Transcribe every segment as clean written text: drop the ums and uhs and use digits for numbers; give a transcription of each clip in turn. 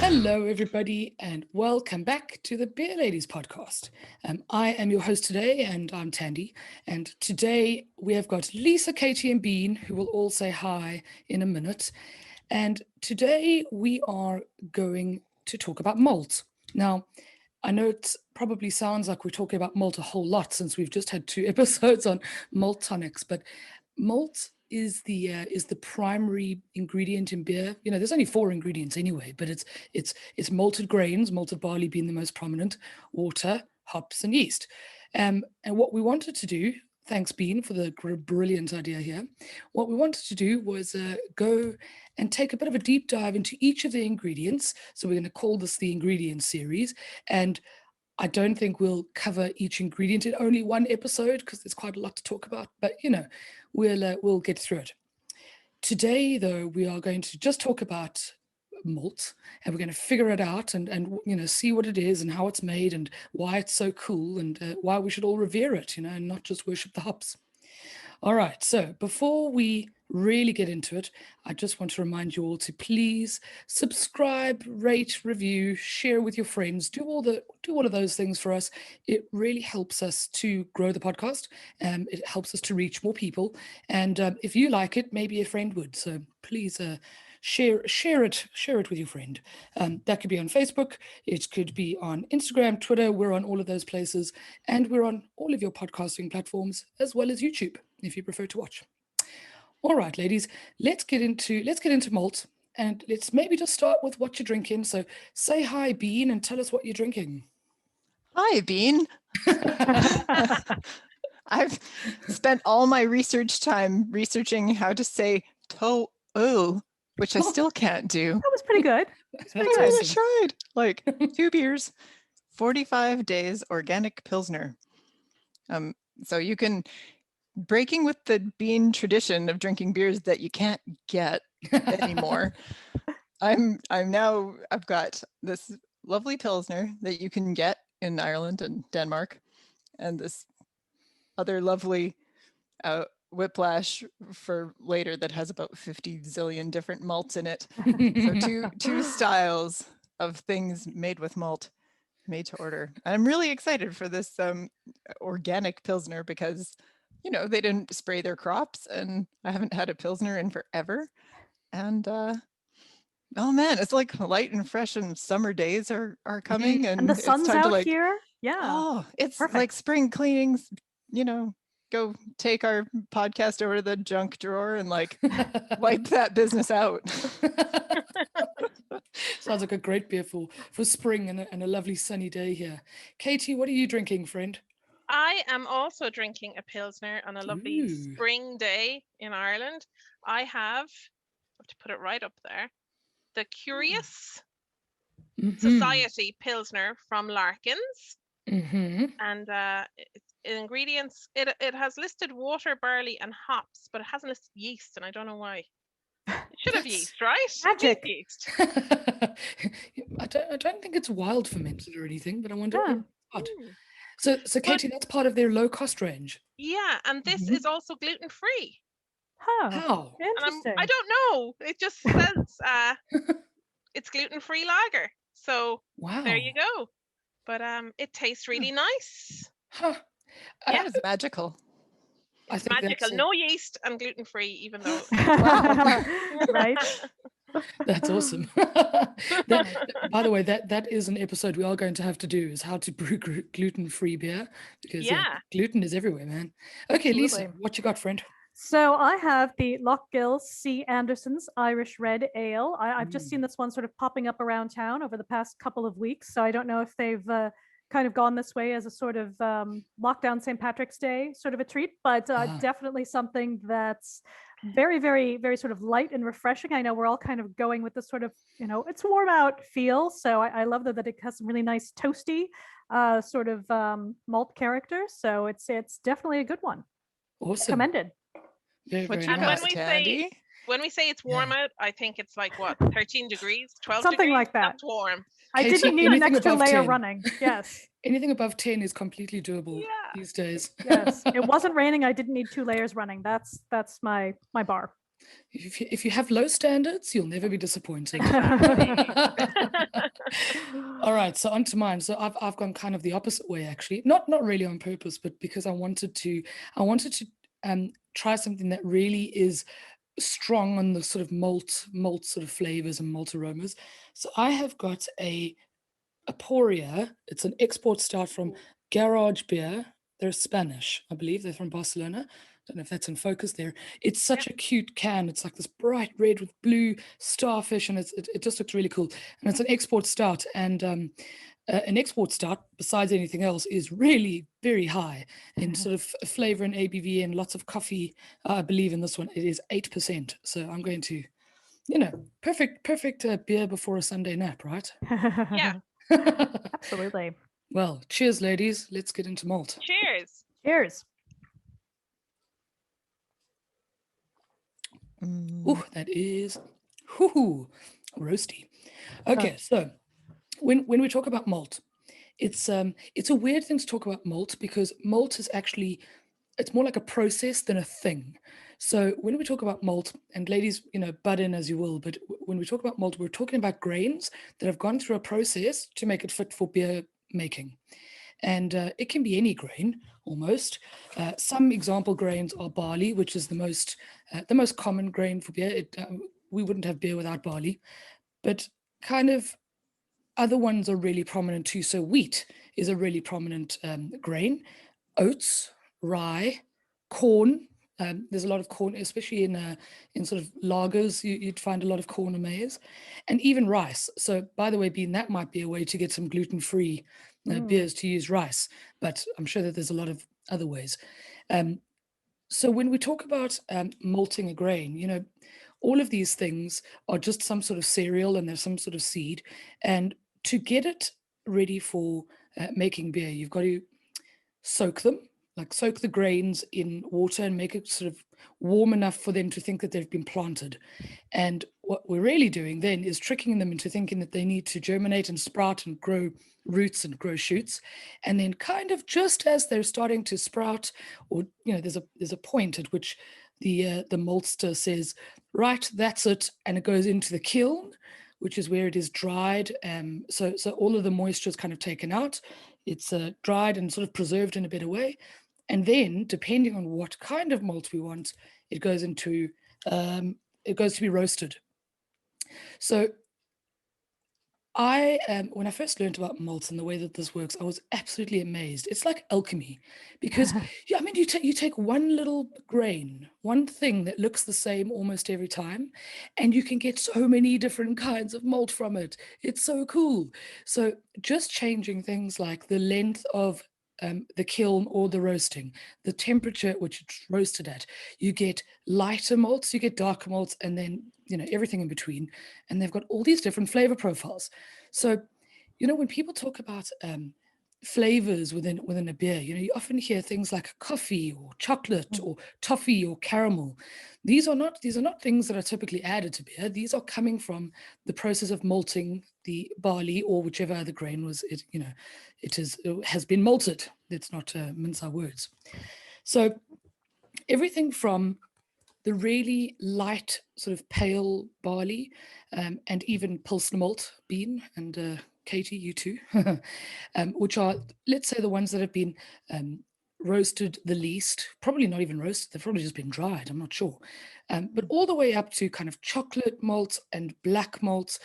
Hello, everybody, and welcome back to the Beer Ladies podcast. I am your host today, and I'm Thandi. And today we have got Lisa, Katie, and Bean, who will all say hi in a minute. And today we are going to talk about malt. Now, I know it probably sounds like we're talking about malt a whole lot since we've just had 2 episodes on malt tonics, but malt is the primary ingredient in beer. You know, there's only 4 ingredients anyway, but it's malted grains, malted barley being the most prominent, water, hops, and yeast. And what we wanted to do, thanks Bean for the brilliant idea here. What we wanted to do was go and take a bit of a deep dive into each of the ingredients. So we're going to call this the ingredient series, and I don't think we'll cover each ingredient in only one episode because there's quite a lot to talk about, but you know, we'll get through it. Today, though, we are going to just talk about malt, and we're going to figure it out and you know, see what it is and how it's made and why it's so cool and why we should all revere it, you know, and not just worship the hops. All right, so before we really get into it, I just want to remind you all to please subscribe, rate, review, share with your friends, do all of those things for us. It really helps us to grow the podcast. It helps us to reach more people. And if you like it, maybe a friend would. So please share it with your friend. That could be on Facebook, it could be on Instagram, Twitter. We're on all of those places, and we're on all of your podcasting platforms as well as YouTube if you prefer to watch. All right, ladies, let's get into malt, and let's maybe just start with what you're drinking. So say hi, Bean, and tell us what you're drinking. Hi, Bean. I've spent all my research time researching how to say to-o, which I still can't do. That was pretty good. I tried. Like 2 beers, 45 days organic Pilsner. So you can, breaking with the Bean tradition of drinking beers that you can't get anymore. I've got this lovely Pilsner that you can get in Ireland and Denmark, and this other lovely whiplash for later that has about 50 zillion different malts in it. So two styles of things made with malt, made to order. I'm really excited for this organic Pilsner because, you know, they didn't spray their crops, and I haven't had a Pilsner in forever. And oh man, it's like light and fresh, and summer days are coming, and the sun's it's time out to here. Yeah. Oh, it's perfect. Like spring cleanings, you know, go take our podcast over to the junk drawer and like wipe that business out. Sounds like a great beer for spring and a lovely sunny day here. Katie, what are you drinking, friend? I am also drinking a Pilsner on a lovely spring day in Ireland. I have to put it right up there, the Curious Society Pilsner from Larkin's. And ingredients, it has listed water, barley, and hops, but it hasn't listed yeast, and I don't know why. It should have yeast, right? Magic. Yeast. I don't think it's wild fermented or anything, but I wonder. So Katie, that's part of their low cost range. Yeah, and this is also gluten free. How? Interesting. I don't know. It just says it's gluten free lager. So there you go. But it tastes really nice. That is magical. It's magical. No yeast and gluten free, even though. Right. That's awesome. By the way, that is an episode we are going to have to do, is how to brew gluten-free beer, because gluten is everywhere, man. Okay, absolutely. Lisa, what you got, friend? So I have the Loch C. Anderson's Irish Red Ale. I've just seen this one sort of popping up around town over the past couple of weeks, so I don't know if they've kind of gone this way as a sort of lockdown St. Patrick's Day sort of a treat, but definitely something that's very, very, very sort of light and refreshing. I know we're all kind of going with this sort of, you know, it's warm out feel. So I love that it has some really nice toasty sort of malt character. So it's definitely a good one. Awesome. Recommended. Very, very and nice. when we say it's warm out, I think it's like what, 13 degrees, 12 something degrees? Like that. That's warm. I didn't need an extra layer 10. running. Yes. Anything above 10 is completely doable these days. Yes. It wasn't raining. I didn't need 2 layers running. That's my bar. if you have low standards, you'll never be disappointed. All right, so on to mine. So I've gone kind of the opposite way, actually. Not really on purpose, but because I wanted to try something that really is strong on the sort of malt sort of flavors and malt aromas. So I have got a Aporia. It's an export start from Garage Beer. They're Spanish, I believe. They're from Barcelona. Don't know if that's in focus there. It's such a cute can. It's like this bright red with blue starfish, and it just looks really cool. And it's an export stout, and an export stout, besides anything else, is really very high in sort of flavor and ABV and lots of coffee. I believe in this one, it is 8%. So I'm going to, perfect beer before a Sunday nap, right? Yeah. Absolutely. Well, cheers, ladies. Let's get into malt. Cheers. Cheers. Ooh, that is roasty. Okay, so when we talk about malt, it's a weird thing to talk about malt because malt is actually, it's more like a process than a thing. So when we talk about malt, and ladies, butt in as you will, but when we talk about malt, we're talking about grains that have gone through a process to make it fit for beer making. And it can be any grain almost. Some example grains are barley, which is the most common grain for beer. We wouldn't have beer without barley, but kind of other ones are really prominent too. So wheat is a really prominent grain. Oats, rye, corn. There's a lot of corn, especially in sort of lagers. You'd find a lot of corn and maize, and even rice. So, by the way, Bean, that might be a way to get some gluten-free beers to use rice. But I'm sure that there's a lot of other ways. So when we talk about malting a grain, all of these things are just some sort of cereal and there's some sort of seed. And to get it ready for making beer, you've got to soak them. Like soak the grains in water and make it sort of warm enough for them to think that they've been planted. And what we're really doing then is tricking them into thinking that they need to germinate and sprout and grow roots and grow shoots. And then kind of just as they're starting to sprout, or there's a point at which the maltster says, right, that's it, and it goes into the kiln, which is where it is dried. So all of the moisture is kind of taken out. It's dried and sort of preserved in a better way. And then, depending on what kind of malt we want, it goes to be roasted. So when I first learned about malts and the way that this works, I was absolutely amazed. It's like alchemy, because you take one little grain, one thing that looks the same almost every time, and you can get so many different kinds of malt from it. It's so cool. So just changing things like the length of the kiln or the roasting, the temperature at which it's roasted at, you get lighter malts, you get darker malts, and then everything in between. And they've got all these different flavor profiles. So when people talk about flavors within a beer, you often hear things like coffee or chocolate or toffee or caramel. These are not things that are typically added to beer. These are coming from the process of malting the barley or whichever other grain it has been malted. Let's not mince our words. So everything from the really light sort of pale barley and even Pilsner malt bean, and Katie, you too, which are, let's say, the ones that have been roasted the least, probably not even roasted, they've probably just been dried, I'm not sure. But all the way up to kind of chocolate malts and black malts,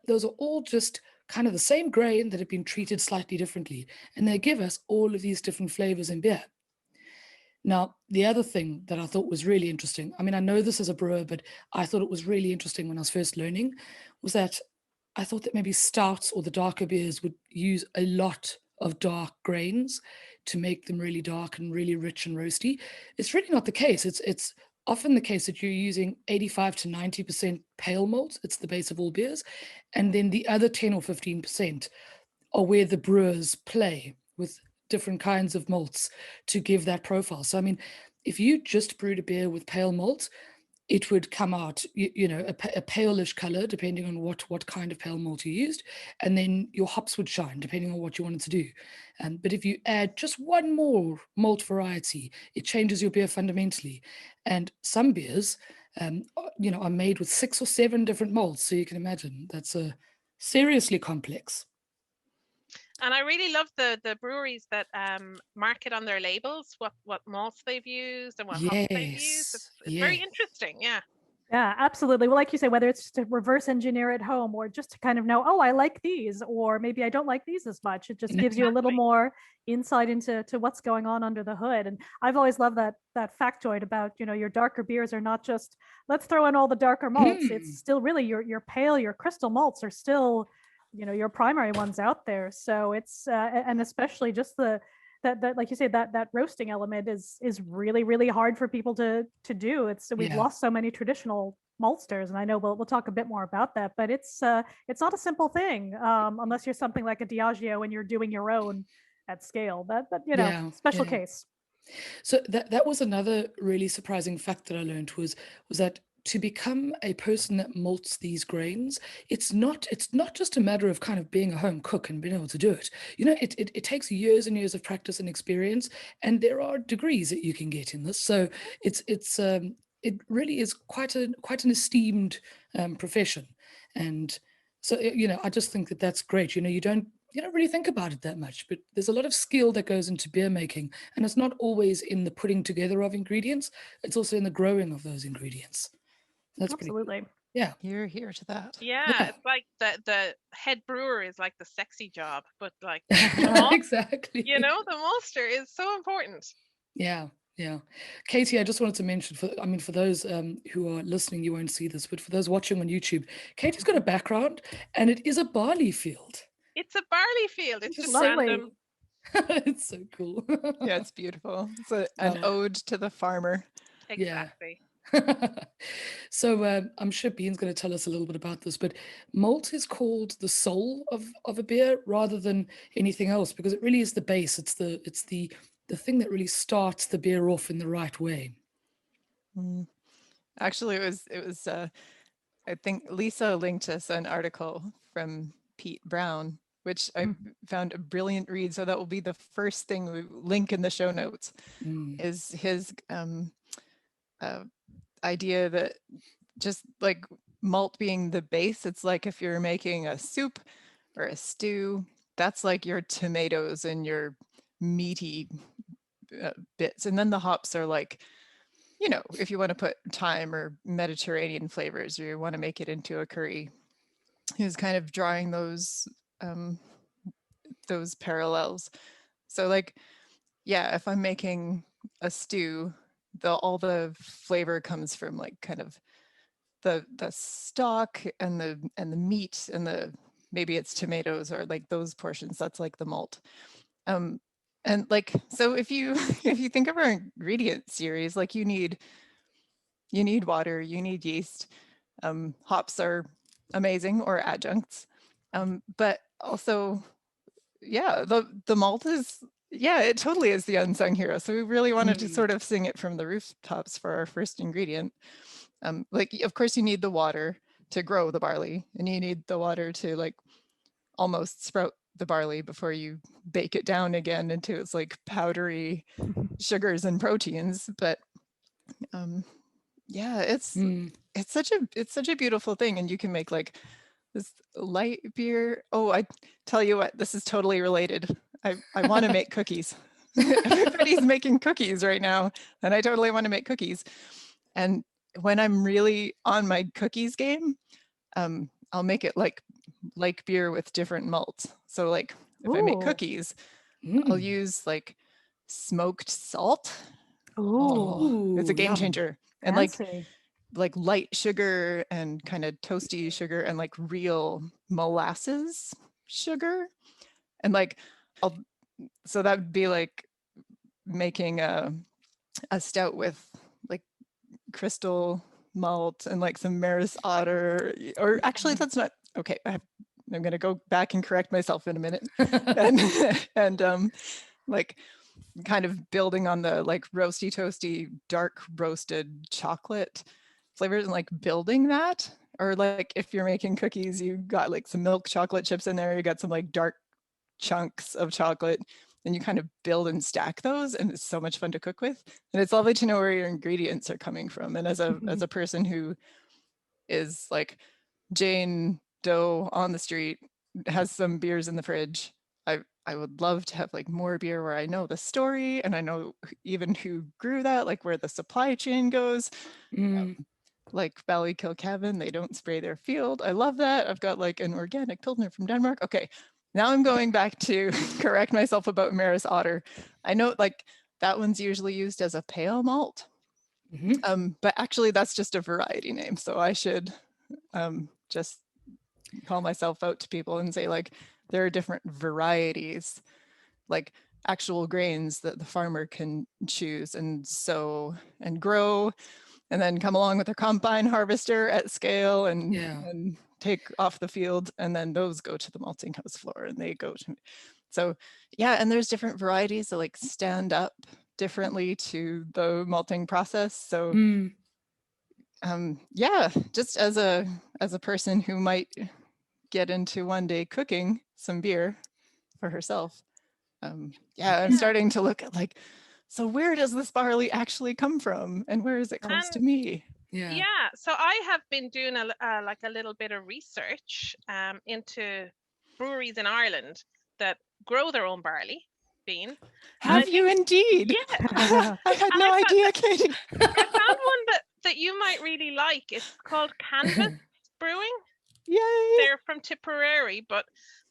those are all just kind of the same grain that have been treated slightly differently. And they give us all of these different flavors in beer. Now, the other thing that I thought was really interesting, I know this as a brewer, but I thought it was really interesting when I was first learning, was that I thought that maybe stouts or the darker beers would use a lot of dark grains to make them really dark and really rich and roasty. It's really not the case. It's often the case that you're using 85 to 90% pale malt. It's the base of all beers. And then the other 10 or 15% are where the brewers play with different kinds of malts to give that profile. So, if you just brewed a beer with pale malt, it would come out, a palish color, depending on what kind of pale malt you used. And then your hops would shine, depending on what you wanted to do. But if you add just one more malt variety, it changes your beer fundamentally. And some beers, are made with 6 or 7 different malts. So you can imagine that's a seriously complex. And I really love the breweries that mark it on their labels what malts they've used and what hops they've used. It's very interesting. Yeah. Yeah, absolutely. Well, like you say, whether it's to reverse engineer at home or just to kind of know, oh, I like these, or maybe I don't like these as much. It just gives you a little more insight into what's going on under the hood. And I've always loved that factoid about, your darker beers are not just, let's throw in all the darker malts. It's still really your pale, your crystal malts are still, your primary ones out there. So it's, and especially just that like you say, that roasting element is really, really hard for people to do. We've lost so many traditional maltsters, and I know we'll talk a bit more about that, but it's not a simple thing unless you're something like a Diageo and you're doing your own at scale. That special case. So that was another really surprising fact that I learned was that to become a person that malts these grains, it's not just a matter of kind of being a home cook and being able to do it. It takes years and years of practice and experience, and there are degrees that you can get in this. So it really is quite an esteemed profession, and so I just think that that's great. You don't really think about it that much, but there's a lot of skill that goes into beer making, and it's not always in the putting together of ingredients. It's also in the growing of those ingredients. That's absolutely pretty cool. Yeah, Here to that. Yeah, it's like the head brewer is like the sexy job, but like exactly. the maltster is so important. Yeah. Katie, I just wanted to mention for those who are listening, you won't see this, but for those watching on YouTube, Katie's got a background, and it is a barley field. It's a barley field. It's just lovely. random. It's so cool. Yeah, it's beautiful. It's an ode to the farmer. Exactly. So I'm sure Bean's going to tell us a little bit about this, but malt is called the soul of a beer rather than anything else, because it really is the base. It's the thing that really starts the beer off in the right way. Actually, it was I think Lisa linked us an article from Pete Brown, which I found a brilliant read. So that will be the first thing we link in the show notes, is his idea that just like malt being the base, it's like if you're making a soup or a stew, that's like your tomatoes and your meaty bits. And then the hops are like, if you want to put thyme or Mediterranean flavors, or you want to make it into a curry, he's kind of drawing those parallels. So like, yeah, if I'm making a stew, all the flavor comes from like kind of the stock and the meat and maybe it's tomatoes or like those portions. That's like the malt. And like, so if you think of our ingredient series, like you need water, you need yeast, hops are amazing, or adjuncts, but also, yeah, the malt is, yeah, it totally is the unsung hero. So we really wanted to sort of sing it from the rooftops for our first ingredient. Like, of course, you need the water to grow the barley, and you need the water to like almost sprout the barley before you bake it down again into its like powdery sugars and proteins. But yeah, it's such a beautiful thing, and you can make like this light beer. Oh, I tell you what, this is totally related. I want to make cookies. Everybody's making cookies right now, and I totally want to make cookies. And when I'm really on my cookies game, I'll make it like beer with different malts. So like if I make cookies, I'll use like smoked salt. Ooh, it's a game changer. And fancy. like light sugar and kind of toasty sugar and like real molasses sugar. And like so that would be like making a stout with like crystal malt and like some Maris Otter, or actually that's not okay. I'm going to go back and correct myself in a minute. and like kind of building on the like roasty toasty dark roasted chocolate flavors and like building that. Or like if you're making cookies, you got like some milk chocolate chips in there, you got some like dark chunks of chocolate, and you kind of build and stack those, and it's so much fun to cook with. And it's lovely to know where your ingredients are coming from. And as a person who is like Jane Doe on the street, has some beers in the fridge, I would love to have like more beer where I know the story and I know even who grew that, like where the supply chain goes. Like Ballykilcavan, they don't spray their field. I love that. I've got like an organic Pilsner from Denmark. Okay, now I'm going back to correct myself about Maris Otter. I know like that one's usually used as a pale malt, but actually that's just a variety name. So I should just call myself out to people and say like, there are different varieties, like actual grains that the farmer can choose and sow and grow, and then come along with their combine harvester at scale and take off the field. And then those go to the malting house floor and they go to, so yeah. And there's different varieties that like stand up differently to the malting process. So yeah, just as a person who might get into one day cooking some beer for herself. Yeah, I'm starting to look at like, so where does this barley actually come from and where is it close to me? Yeah, so I have been doing like a little bit of research into breweries in Ireland that grow their own barley bean. Have you indeed? Yeah. I had no idea, Katie. I found one that you might really like. It's called Canvas Brewing. Yay! They're from Tipperary, but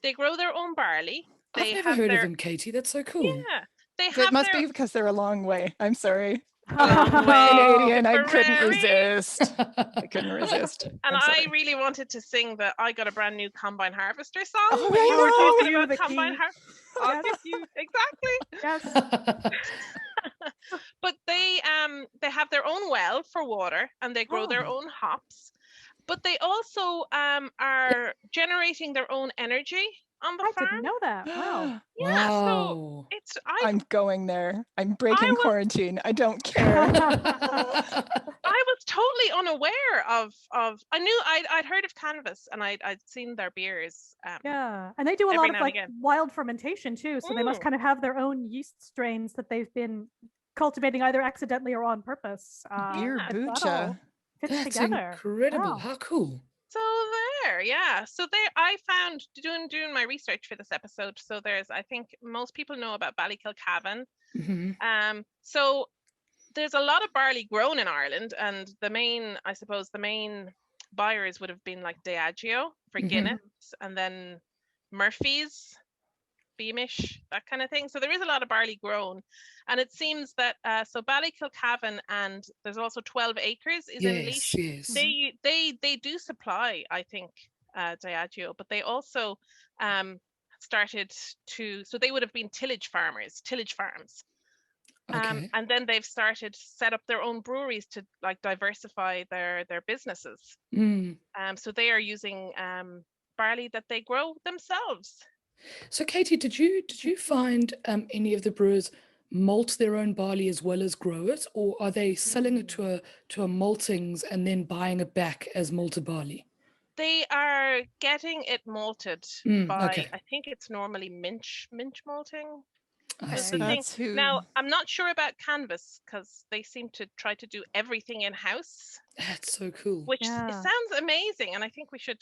they grow their own barley. I've never heard of them, Katie. That's so cool. Yeah, they have. It must be because they're a long way. I'm sorry. Way Canadian, I couldn't Tipperary. resist. I couldn't resist. And I really wanted to sing the "I Got a Brand New Combine Harvester" song. Oh, when you were I talking know. about combine I'll give you exactly. Yes. But they have their own well for water and they grow their Oh. own hops. But they also are generating their own energy on the I farm. didn't know that. Wow. Yeah, so Wow. it's I'm going there. I'm breaking quarantine. I don't care. I was totally unaware of I knew I'd heard of Canvas and I'd seen their beers. Yeah, and they do a every lot now of and like again. wild fermentation too, so they must kind of have their own yeast strains that they've been cultivating either accidentally or on purpose. Beer and that all bucha. fits That's together. incredible. Wow. How cool. So there, yeah. So there, I found doing my research for this episode. So there's, I think most people know about Ballykilcavan. So there's a lot of barley grown in Ireland, and the main buyers would have been like Diageo for Guinness, and then Murphy's, Beamish, that kind of thing. So there is a lot of barley grown, and it seems that so Ballykilcavan and there's also 12 Acres is in Loch. Yes. They do supply, I think, Diageo, but they also started to, so they would have been tillage farms. Okay. And then they've started set up their own breweries to like diversify their businesses. So they are using barley that they grow themselves. So Katie, did you find any of the brewers malt their own barley as well as grow it, or are they selling it to a maltings and then buying it back as malted barley? They are getting it malted by, okay. I think it's normally minch malting. I Is see. the thing. Now, I'm not sure about Canvas because they seem to try to do everything in house. That's so cool. Which it sounds amazing, and I think we should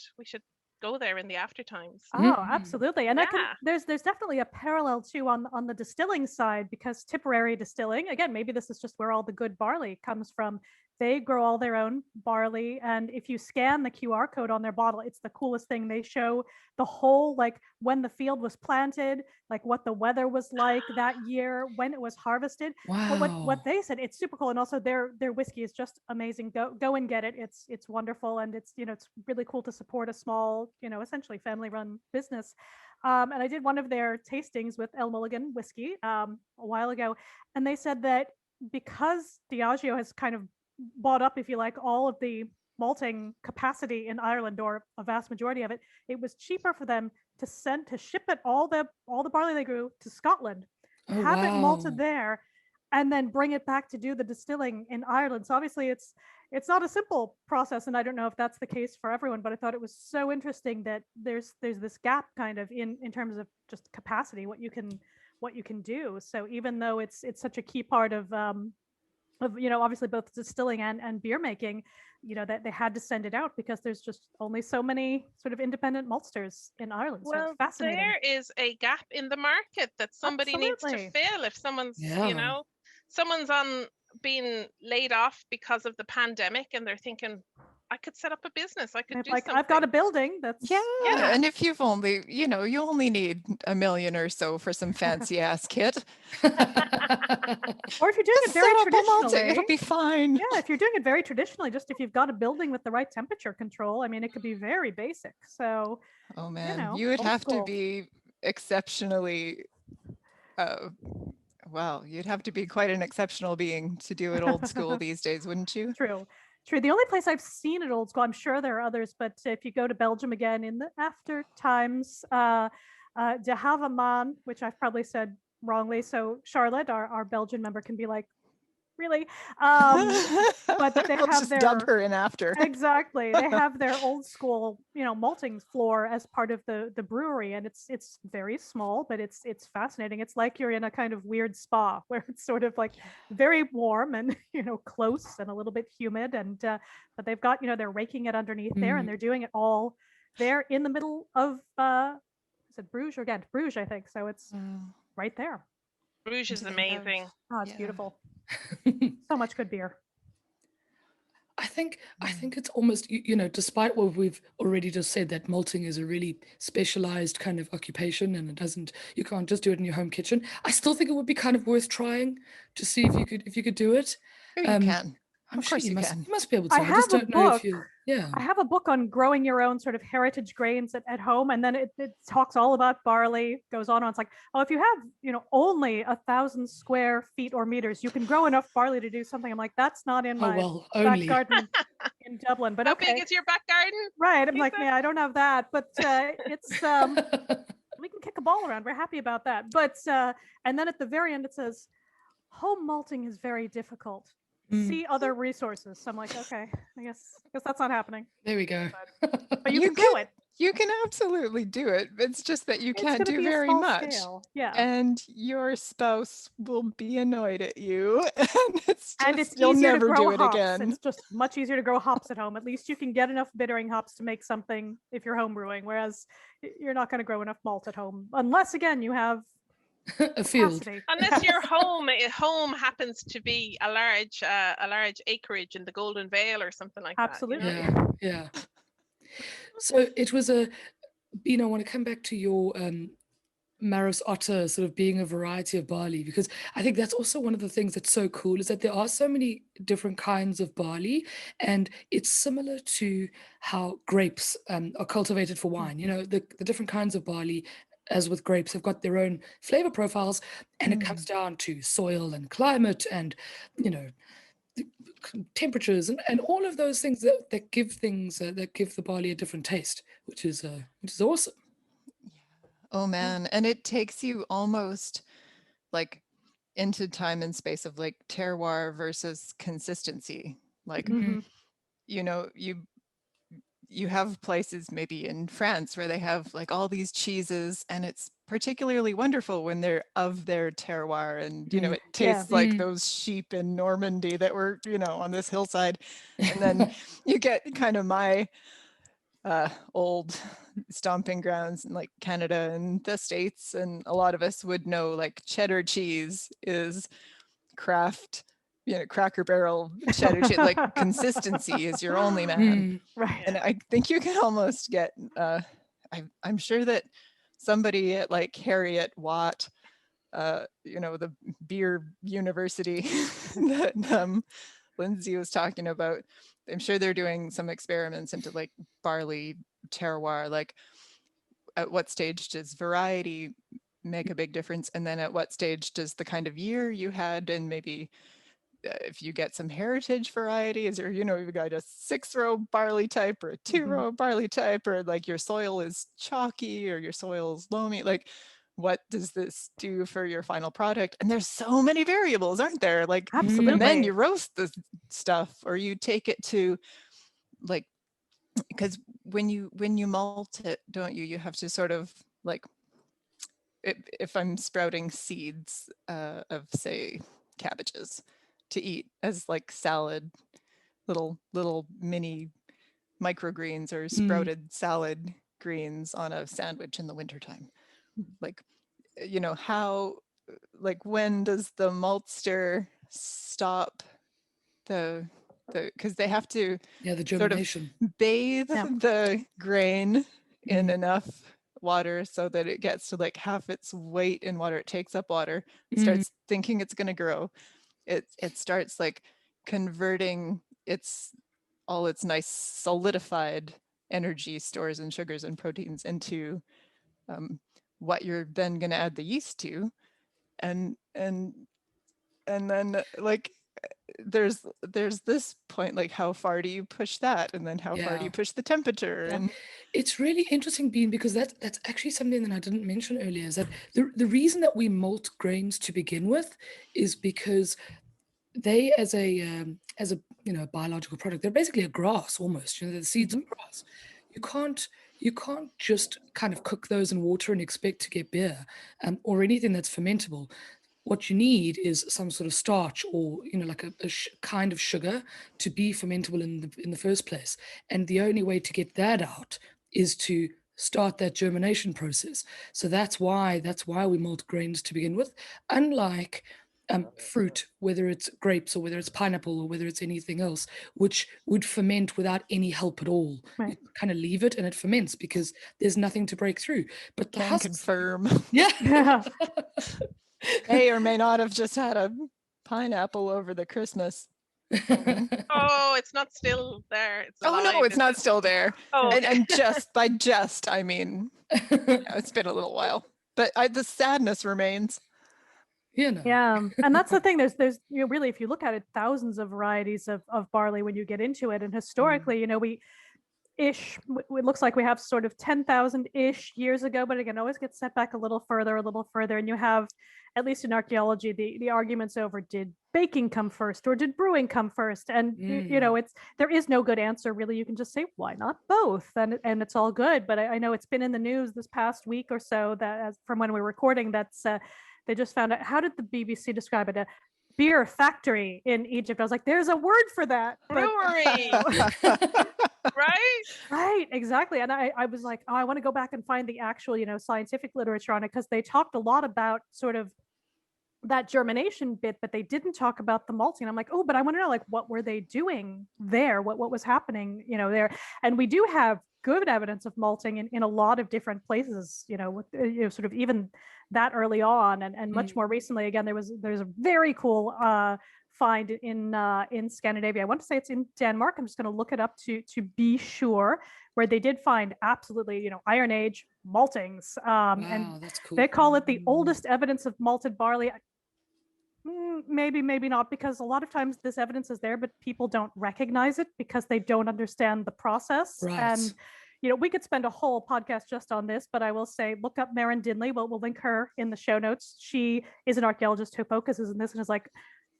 go there in the after times. Oh, absolutely. And there's definitely a parallel too on the distilling side, because Tipperary Distilling, again, maybe this is just where all the good barley comes from. They grow all their own barley, and if you scan the QR code on their bottle, it's the coolest thing. They show the whole, like when the field was planted, like what the weather was like that year, when it was harvested. Wow. But what they said, it's super cool, and also their whiskey is just amazing. Go and get it. It's wonderful, and it's it's really cool to support a small, essentially family run business. And I did one of their tastings with El Mulligan whiskey a while ago, and they said that because Diageo has kind of bought up, if you like, all of the malting capacity in Ireland, or a vast majority of it, it was cheaper for them to ship it all the barley they grew to Scotland, have it malted there, and then bring it back to do the distilling in Ireland. So obviously it's not a simple process, and I don't know if that's the case for everyone, but I thought it was so interesting that there's this gap kind of in terms of just capacity, what you can what you can do. So even though it's such a key part of obviously both distilling and beer making, that they had to send it out because there's just only so many sort of independent maltsters in Ireland. So Well, it's fascinating. there is a gap in the market that somebody needs to Absolutely. fill. If someone's, Yeah. someone's on being laid off because of the pandemic and they're thinking, I could set up a business. I could do Like, something. I've got a building that's Yeah. Yeah. And if you've only, you only need $1 million or so for some fancy ass kit, or if you're doing it just very set up a malty, traditionally, it'll be fine. yeah, if you're doing it very traditionally, just if you've got a building with the right temperature control, I mean, it could be very basic. So, Oh man, you would old have to school. be exceptionally, you'd have to be quite an exceptional being to do it old school these days, wouldn't you? True. The only place I've seen it old school, I'm sure there are others, but if you go to Belgium again in the after times, De Haveman, which I've probably said wrongly. So Charlotte, our Belgian member, can be like, really? But they We'll have just dub their her in after. exactly. They have their old school, malting floor as part of the brewery, and it's very small, but it's fascinating. It's like you're in a kind of weird spa where it's sort of like very warm and close and a little bit humid, and but they've got they're raking it underneath there, and they're doing it all there in the middle of is it Bruges or Ghent? Bruges, I think. So it's right there. Bruges is amazing. Oh, it's beautiful. So much good beer. I think it's almost, despite what we've already just said, that malting is a really specialized kind of occupation and you can't just do it in your home kitchen. I still think it would be kind of worth trying to see if you could do it. Sure you can. I'm Of sure course you you must, can. you must be able to. I I just have a don't know if book. you, yeah. I have a book on growing your own sort of heritage grains at home, and then it talks all about barley, goes on. It's like, oh, if you have, only 1,000 square feet or meters, you can grow enough barley to do something. I'm like, that's not in my back only. garden in Dublin, but How okay. big is your back garden? Right. I'm He like, said? yeah, I don't have that, but it's, we can kick a ball around. We're happy about that. But, and then at the very end, it says, home malting is very difficult. See other resources. So I'm like, okay, I guess that's not happening. There we go. But you can do it. You can absolutely do it. It's just that you can't do very much. Scale. Yeah. And your spouse will be annoyed at you. And it's easier you'll never to grow do it hops. again. It's just much easier to grow hops at home. At least you can get enough bittering hops to make something if you're home brewing, whereas you're not going to grow enough malt at home unless again you have a field. capacity. Unless your home happens to be a large acreage in the Golden Vale or something like Absolutely. that. Yeah. So it was I want to come back to your Maris Otter sort of being a variety of barley, because I think that's also one of the things that's so cool is that there are so many different kinds of barley, and it's similar to how grapes are cultivated for wine. The different kinds of barley, as with grapes, have got their own flavor profiles, and it comes down to soil and climate and temperatures and all of those things that give the barley a different taste, which is awesome. Oh man, and it takes you almost like into time and space of like terroir versus consistency. Like you have places maybe in France where they have like all these cheeses, and it's particularly wonderful when they're of their terroir, and it tastes like those sheep in Normandy that were on this hillside. And then you get kind of my old stomping grounds in like Canada and the States, and a lot of us would know like cheddar cheese is craft, Cracker Barrel cheddar cheese. Like consistency is your only man. Right. And I think you can almost get I'm sure that somebody at like Harriet Watt, the beer university that Lindsay was talking about, I'm sure they're doing some experiments into like barley terroir, like at what stage does variety make a big difference, and then at what stage does the kind of year you had, and maybe if you get some heritage variety, is there, you've got a 6-row barley type or a 2-row barley type, or like your soil is chalky or your soil is loamy, like what does this do for your final product? And there's so many variables, aren't there? Like, absolutely. And then you roast the stuff, or you take it to like, because when you malt it, don't you have to sort of like if I'm sprouting seeds of, say, cabbages to eat as like salad, little mini microgreens or sprouted salad greens on a sandwich in the wintertime. Like, how, like, when does the maltster stop because they have to the sort of germination. bathe the grain in Mm. enough water so that it gets to like half its weight in water. It takes up water, starts thinking it's going to grow. It starts like converting all its nice solidified energy stores and sugars and proteins into what you're then going to add the yeast to, and then like there's this point, like how far do you push that, and then how far do you push the temperature? Yeah. And It's really interesting, Bean, because that's actually something that I didn't mention earlier, is that the reason that we malt grains to begin with is because they, as a biological product, they're basically a grass almost. The seeds of grass. You can't just kind of cook those in water and expect to get beer, or anything that's fermentable. What you need is some sort of starch, or like a kind of sugar to be fermentable in the first place. And the only way to get that out is to start that germination process. So that's why we malt grains to begin with. Unlike fruit, whether it's grapes or whether it's pineapple or whether it's anything else, which would ferment without any help at all. Right. You kind of leave it and it ferments because there's nothing to break through. But the can husks, confirm. Yeah. May or may not have just had a pineapple over the Christmas. Oh, it's not still there. It's Oh alive. no, it's not still there. Oh, okay. And by just, I mean, it's been a little while, but the sadness remains. Yeah, and that's the thing. There's really, if you look at it, thousands of varieties of barley when you get into it, and historically, it looks like we have sort of 10,000-ish years ago, but again, always gets set back a little further, and you have, at least in archaeology, the arguments over, did baking come first or did brewing come first? And there is no good answer really. You can just say, why not both, and it's all good. But I know it's been in the news this past week or so, that from when we're recording, that's they just found out, how did the BBC describe it? A beer factory in Egypt. I was like, there's a word for that. Brewery. Right, exactly. And I was like, oh, I want to go back and find the actual scientific literature on it, because they talked a lot about sort of that germination bit, but they didn't talk about the malting. I'm like, oh, but I want to know, like, what were they doing there? What was happening there? And we do have good evidence of malting in a lot of different places, sort of even that early on, and much more recently. Again, there's a very cool find in Scandinavia. I want to say it's in Denmark. I'm just going to look it up to be sure, where they did find absolutely Iron Age maltings. Wow, and that's cool. they call it the oldest evidence of malted barley. Maybe not, because a lot of times this evidence is there, but people don't recognize it because they don't understand the process. Right. And we could spend a whole podcast just on this, but I will say, look up Maren Dinley. We'll link her in the show notes. She is an archaeologist who focuses on this and is like,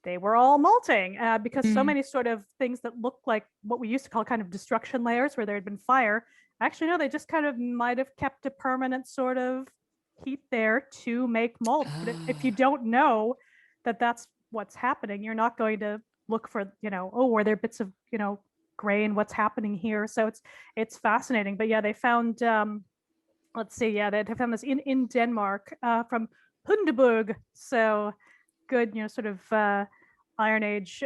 they were all malting, because so many sort of things that look like what we used to call kind of destruction layers, where there had been fire. Actually, no, they just kind of might have kept a permanent sort of heat there to make malt. But if you don't know that that's what's happening, you're not going to look for, were there bits of, grain, what's happening here? So it's fascinating. But yeah, they found, let's see, they found this in Denmark, from Hundeburg. So good, sort of Iron Age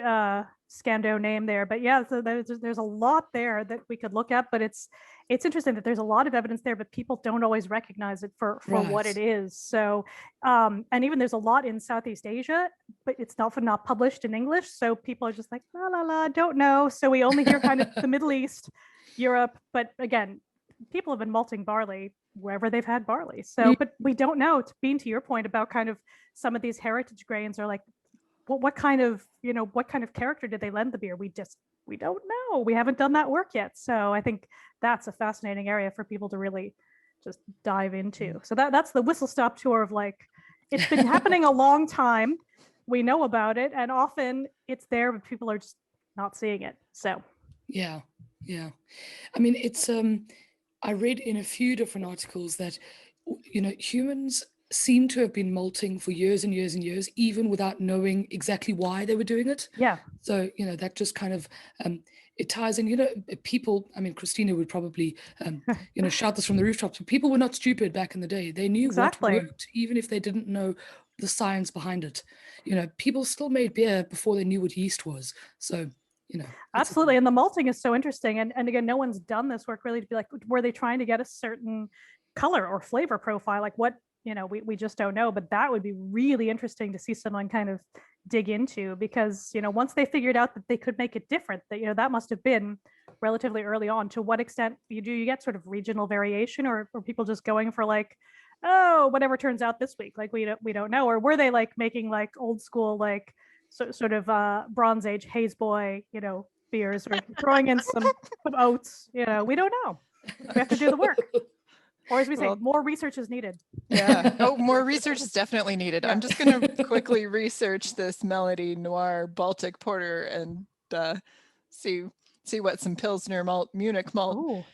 Scando name there. But yeah, so there's a lot there that we could look at, but it's interesting that there's a lot of evidence there, but people don't always recognize it for what it is. So and even there's a lot in Southeast Asia, but it's often not published in English, so people are just like, la, don't know. So we only hear kind of the Middle East, Europe, but again, people have been malting barley wherever they've had barley. So but we don't know. Being to your point about kind of some of these heritage grains are like, what kind of character did they lend the beer? We don't know. We haven't done that work yet. So I think that's a fascinating area for people to really just dive into. So that's the whistle stop tour of, like, it's been happening a long time. We know about it, and often it's there, but people are just not seeing it. So yeah. I mean, it's I read in a few different articles that humans seem to have been malting for years and years and years, even without knowing exactly why they were doing it. Yeah. So, that just kind of, it ties in, people, I mean, Christina would probably, shout this from the rooftops, but people were not stupid back in the day. They knew Exactly. what worked, even if they didn't know the science behind it. People still made beer before they knew what yeast was. So, it's Absolutely. And the malting is so interesting. And again, no one's done this work really to be like, were they trying to get a certain color or flavor profile? Like what, we just don't know, but that would be really interesting to see someone kind of dig into, because, once they figured out that they could make it different, that, that must have been relatively early on. To what extent you get sort of regional variation, or people just going for like, oh, whatever turns out this week? Like, we don't know. Or were they like making like old school, like, sort of Bronze Age haze boy, beers, or throwing in some oats, we don't know. We have to do the work. Or as we say, more research is needed. Yeah. Oh, more research is definitely needed. Yeah. I'm just going to quickly research this Melody Noir Baltic Porter and see what some Pilsner malt, Munich malt. Ooh.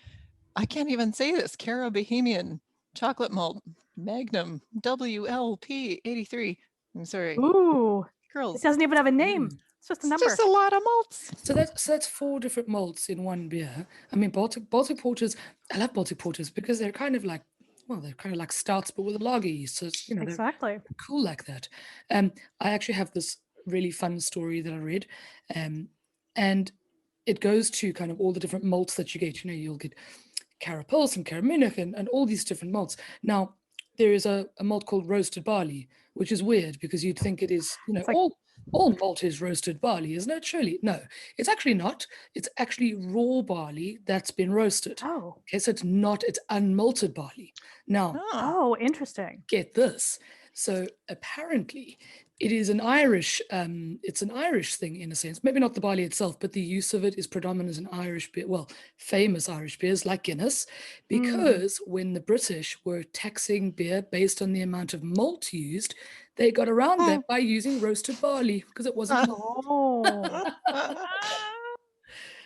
I can't even say this. Cara Bohemian chocolate malt, Magnum WLP 83. I'm sorry. Ooh. Girls. It doesn't even have a name. It's just a number. Just a lot of malts. So that's 4 different malts in one beer. I mean, Baltic Porters, I love Baltic Porters because they're kind of like, stouts, but with a lager yeast. So, they're Exactly. cool like that. I actually have this really fun story that I read. And it goes to kind of all the different malts that you get. You'll get Cara Pils and Cara Munich and all these different malts. Now, there is a malt called roasted barley, which is weird because you'd think it is, It's like- all malt is roasted barley, isn't it? Surely. No, it's actually not. It's actually raw barley that's been roasted. Oh. Okay, so it's unmalted barley. Now, Oh, interesting. get this. So apparently it is an Irish, it's an Irish thing in a sense, maybe not the barley itself, but the use of it is predominant in Irish beer, well, famous Irish beers like Guinness, because when the British were taxing beer based on the amount of malt used, they got around that by using roasted barley because it wasn't malt. Oh.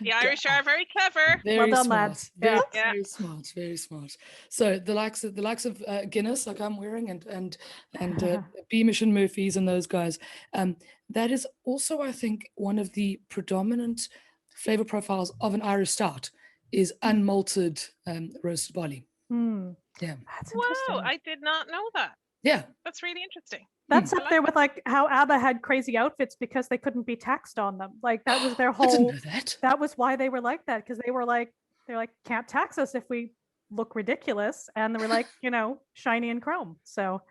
The Irish are very clever. Very Well done, smart. lads. Very, Yeah. very smart. Very smart. So the likes of Guinness, like I'm wearing, and Beamish and Murphy's and those guys. That is also, I think, one of the predominant flavor profiles of an Irish stout is unmalted roasted barley. Yeah. That's interesting. Wow, I did not know that. Yeah. That's really interesting. That's I up like there that. with like how ABBA had crazy outfits because they couldn't be taxed on them. Like that was their I didn't whole. know that. That was why they were like that, because they're like can't tax us if we look ridiculous, and they were like shiny and chrome. So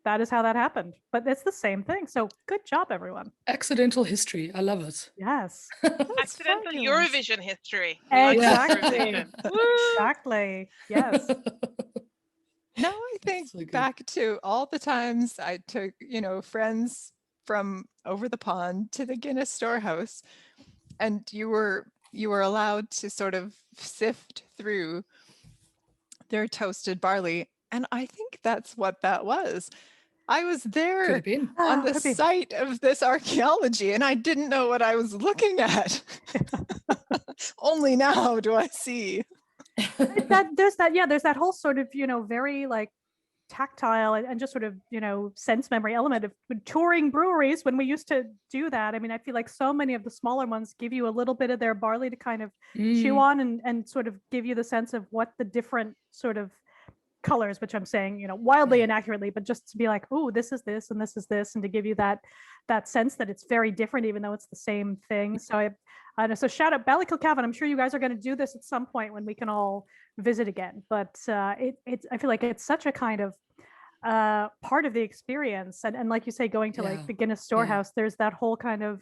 that is how that happened. But it's the same thing. So good job, everyone. Accidental history. I love it. Yes. Accidental fabulous. Eurovision history. We like Exactly. Eurovision. Woo! Exactly. Yes. Now I think so good. back to all the times I took, friends from over the pond to the Guinness storehouse, and you were allowed to sort of sift through their toasted barley. And I think that's what that was. I was Could there have been. on the Could be. site of this archaeology, and I didn't know what I was looking at. Only now do I see. There's that whole sort of very like tactile and just sort of sense memory element of touring breweries when we used to do that. I mean, I feel like so many of the smaller ones give you a little bit of their barley to kind of chew on and sort of give you the sense of what the different sort of colors, which I'm saying wildly inaccurately, but just to be like, oh, this is this and this is this, and to give you that sense that it's very different even though it's the same thing. So I know. So shout out Ballykilcavan. I'm sure you guys are going to do this at some point when we can all visit again. But it's I feel like it's such a kind of part of the experience. And like you say, going to like the Guinness storehouse, there's that whole kind of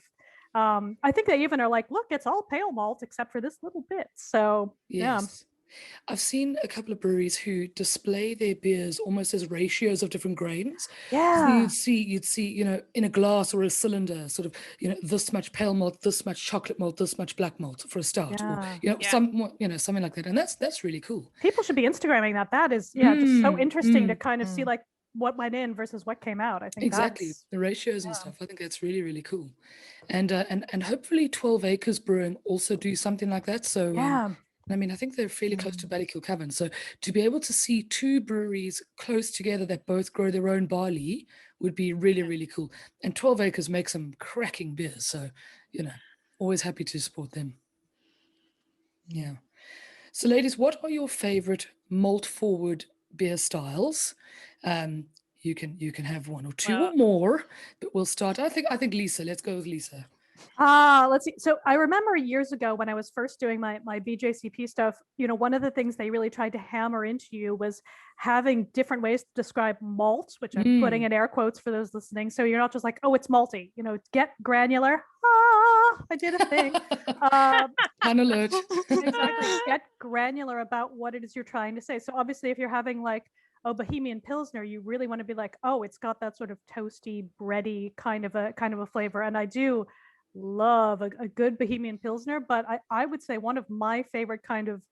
I think they even are like, look, it's all pale malt except for this little bit. So Yes. I've seen a couple of breweries who display their beers almost as ratios of different grains. yeah. So you'd see, in a glass or a cylinder, sort of, this much pale malt, this much chocolate malt, this much black malt for a start, or Yeah. something like that, and that's really cool. People should be Instagramming that. That is just so interesting to kind of see mm. like what went in versus what came out. I think Exactly, that's the ratios and stuff. I think that's really, really cool, and hopefully 12 Acres Brewing also do something like that. So I mean, I think they're fairly close to Ballykilcoven. So to be able to see two breweries close together that both grow their own barley would be really, really cool. And 12 Acres makes some cracking beers. So, always happy to support them. Yeah. So ladies, what are your favorite malt forward beer styles? You can have one or two or more, but we'll start. I think Lisa, let's go with Lisa. Let's see. So I remember years ago when I was first doing my BJCP stuff, one of the things they really tried to hammer into you was having different ways to describe malt, which I'm putting in air quotes for those listening. So you're not just like, oh, it's malty, get granular. I did a thing. Pun alert. Exactly. Get granular about what it is you're trying to say. So obviously if you're having like Bohemian Pilsner, you really want to be like, oh, it's got that sort of toasty, bready kind of a flavor. And I do love a good Bohemian Pilsner, but I would say one of my favorite kind of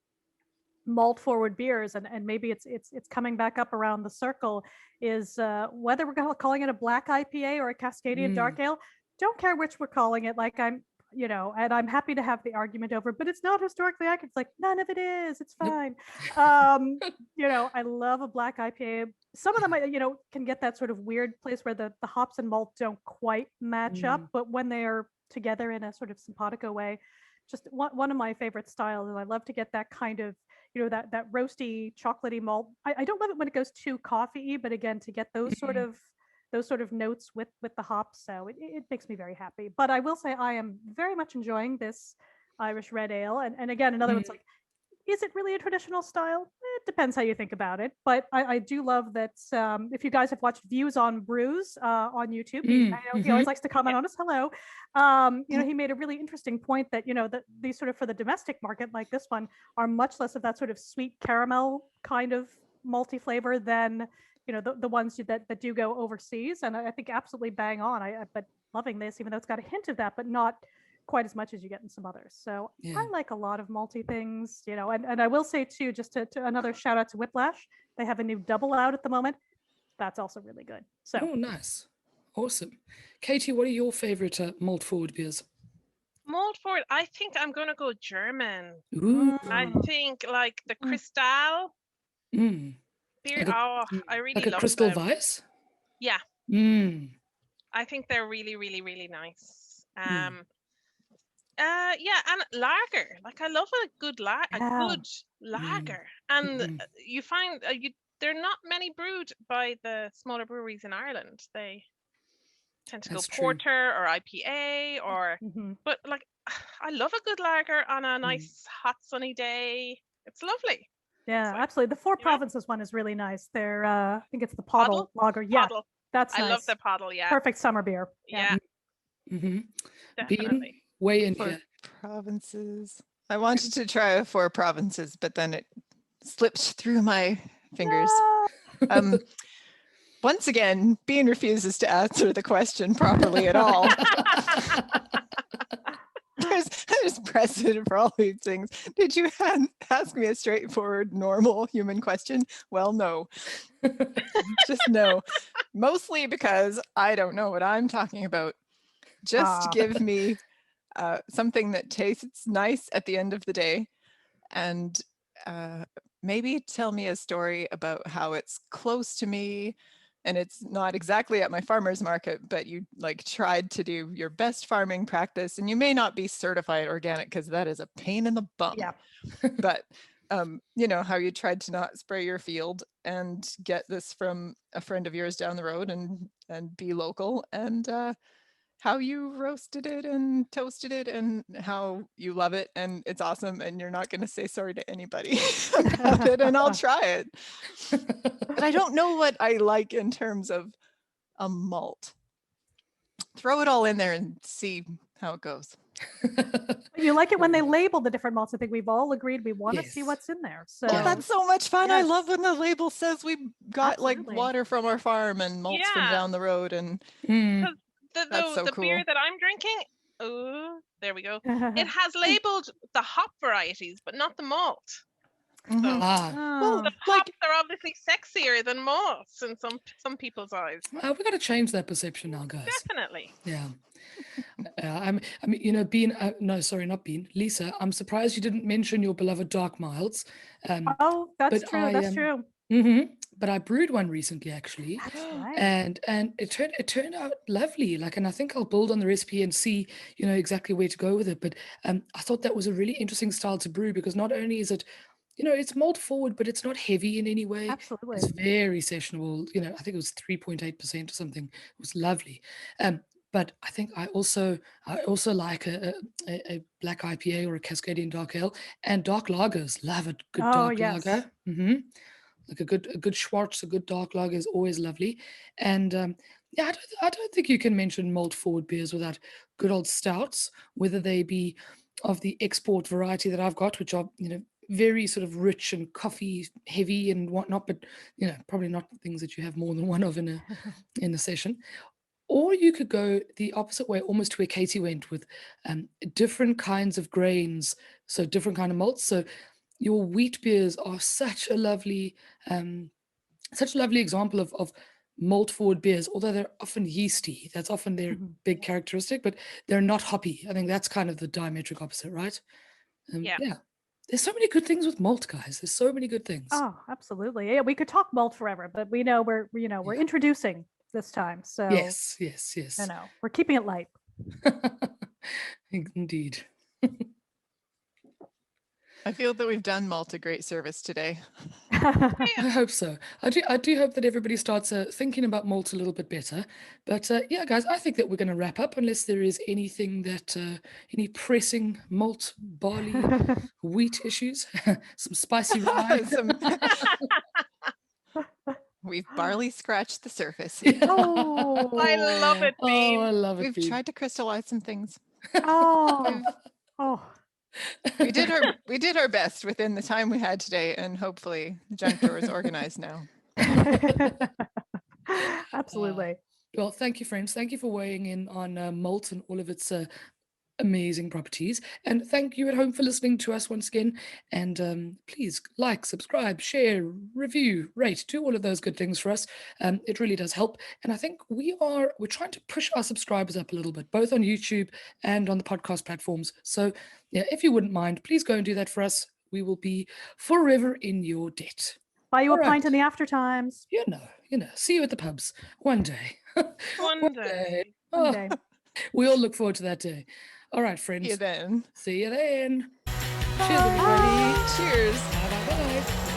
malt forward beers, and maybe it's coming back up around the circle, is whether we're calling it a black IPA or a Cascadian Dark Ale. Don't care which we're calling it. Like and I'm happy to have the argument over, but it's not historically accurate. It's like none of it is. It's fine. Nope. I love a black IPA. Some of them, can get that sort of weird place where the hops and malt don't quite match up, but when they are together in a sort of simpatico way, just one of my favorite styles. And I love to get that kind of, that roasty, chocolatey malt. I don't love it when it goes too coffee-y, but again, to get those sort of notes with the hops. So it makes me very happy. But I will say I am very much enjoying this Irish red ale. And again, another one's like, is it really a traditional style? It depends how you think about it. But I do love that if you guys have watched Views on Brews on YouTube, he always likes to comment on us. Hello. He made a really interesting point that, that these sort of for the domestic market like this one are much less of that sort of sweet caramel kind of malty flavor than, the ones that do go overseas. And I think absolutely bang on. But loving this, even though it's got a hint of that, but not quite as much as you get in some others. So I like a lot of malty things, and I will say too, just to another shout out to Whiplash. They have a new double out at the moment. That's also really good. So nice. Awesome. Katie, what are your favorite malt forward beers? Malt forward, I think I'm going to go German. Ooh. I think like the Crystal beer. I really like a love Crystal them. Weiss? Yeah. I think they're really, really, really nice. And lager. Like I love a good lager. And you find there are not many brewed by the smaller breweries in Ireland. They tend to go porter or IPA but like I love a good lager on a nice hot sunny day. It's lovely. Yeah, absolutely. The Four Provinces one is really nice. They're I think it's the Poddle lager. Yeah. Poddle. That's nice. I love the Poddle, yeah. Perfect summer beer. Yeah. Definitely. Bean, way in here. Provinces. I wanted to try a Four Provinces, but then it slipped through my fingers. No. Once again, Bean refuses to answer the question properly at all. There's precedent for all these things. Did you ask me a straightforward, normal human question? Well, no. Just no. Mostly because I don't know what I'm talking about. Just give me something that tastes nice at the end of the day, and maybe tell me a story about how it's close to me and it's not exactly at my farmer's market, but you like tried to do your best farming practice, and you may not be certified organic because that is a pain in the bum. Yeah. But how you tried to not spray your field and get this from a friend of yours down the road and be local, and how you roasted it and toasted it and how you love it and it's awesome and you're not going to say sorry to anybody about it, and I'll try it. But I don't know what I like in terms of a malt. Throw it all in there and see how it goes. You like it when they label the different malts. I think we've all agreed we want to see what's in there. So that's so much fun. Yes. I love when the label says we got like water from our farm and malts from down the road, and the cool. beer that I'm drinking, there we go. It has labeled the hop varieties, but not the malt. Mhm. So Ah, Oh. the hops are obviously sexier than malts in some people's eyes. we got to change that perception now, guys. Definitely. Yeah. I mean, you know, no, sorry, not Bean, Lisa, I'm surprised you didn't mention your beloved dark milds. Oh, that's but true. That's true. But I brewed one recently, actually. That's right. And it turned out lovely. Like, and I think I'll build on the recipe and see, you know, exactly where to go with it. But I thought that was a really interesting style to brew because not only is it, you know, it's malt forward, but it's not heavy in any way. Absolutely. It's very sessionable. You know, I think it was 3.8% or something. It was lovely. But I think I also like a black IPA or a Cascadian dark ale, and dark lagers. Love a good Oh, dark yes. lager. Like a good Schwartz, a good dark lager is always lovely. And yeah, I don't think you can mention malt forward beers without good old stouts, whether they be of the export variety that I've got, which are, you know, very sort of rich and coffee heavy and whatnot, but, you know, probably not things that you have more than one of in a session. Or you could go the opposite way, almost to where Katie went, with different kinds of grains, so different kind of malts. So your wheat beers are such a lovely example of malt forward beers, although they're often yeasty. That's often their Mhm. big characteristic, but they're not hoppy. I think that's kind of the diametric opposite, right? Yeah. Yeah. There's so many good things with malt, guys. There's so many good things. Oh, absolutely. Yeah, we could talk malt forever, but we know we're Yeah. introducing this time. So Yes. we're keeping it light. Indeed. I feel that we've done Malt a great service today. I hope so. I do hope that everybody starts thinking about malt a little bit better. But yeah, guys, I think that we're going to wrap up unless there is anything that any pressing malt, barley, wheat issues, some spicy rye. We've barley scratched the surface. Oh, I love it, Oh, Bean. I love it. We've Bean. tried to crystallize some things. oh, oh. We did our best within the time we had today, and hopefully the junk drawer is organized now. Absolutely. Well, thank you, friends. Thank you for weighing in on malt and all of its amazing properties. And thank you at home for listening to us once again. And please like, subscribe, share, review, rate, do all of those good things for us. It really does help. And I think we're trying to push our subscribers up a little bit, both on YouTube and on the podcast platforms. So yeah, if you wouldn't mind, please go and do that for us. We will be forever in your debt. Buy you All a pint right. in the after times. You know, see you at the pubs one day. One day. One Oh, day. we all look forward to that day. All right, friends. See you then. See you then. Cheers, everybody. Cheers. Bye.